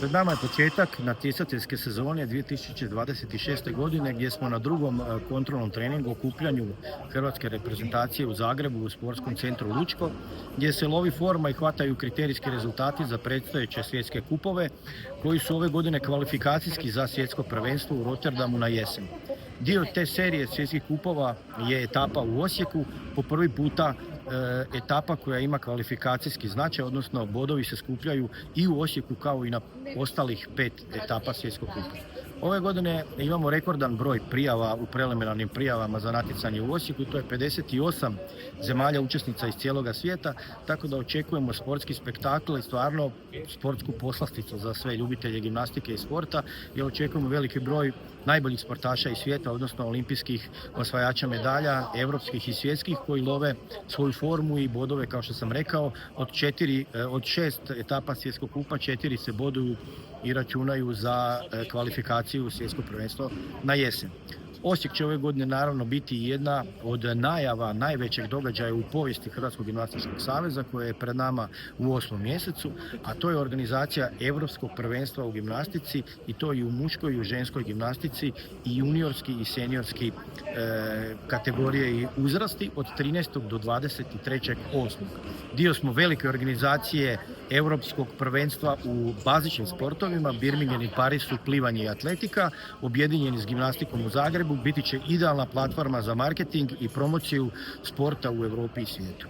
Pred nama je početak natjecateljske sezone 2026. godine gdje smo na drugom kontrolnom treningu okupljanju hrvatske reprezentacije u Zagrebu u sportskom centru Lučko, gdje se lovi forma i hvataju kriterijski rezultati za predstojeće svjetske kupove koji su ove godine kvalifikacijski za svjetsko prvenstvo u Rotterdamu na jesen. Dio te serije svjetskih kupova je etapa u Osijeku, po prvi puta etapa koja ima kvalifikacijski značaj, odnosno bodovi se skupljaju i u Osijeku kao i na ostalih 5 etapa svjetskog kupa. Ove godine imamo rekordan broj prijava u preliminarnim prijavama za natjecanje u Osijeku, to je 58 zemalja učesnica iz cijeloga svijeta, tako da očekujemo sportski spektakl i stvarno sportsku poslasticu za sve ljubitelje gimnastike i sporta, jer očekujemo veliki broj najboljih sportaša iz svijeta, odnosno olimpijskih osvajača medalja, europskih i svjetskih, koji love svoju formu i bodove, kao što sam rekao, od 6 etapa svjetskog kupa, 4 se boduju i računaju za kvalifikaciju u svjetsko prvenstvo na jesen. Osijek će ove godine naravno biti jedna od najava najvećeg događaja u povijesti Hrvatskog gimnastičkog saveza, koje je pred nama u 8. mjesecu, a to je organizacija Europskog prvenstva u gimnastici, i to i u muškoj i u ženskoj gimnastici, i juniorski i seniorski kategorije i uzrasti od 13. do 23.8. Dio smo velike organizacije Europskog prvenstva u bazičnim sportovima, Birmingham i Parisu, plivanje i atletika, objedinjeni s gimnastikom u Zagrebu, biti će idealna platforma za marketing i promociju sporta u Europi i svijetu.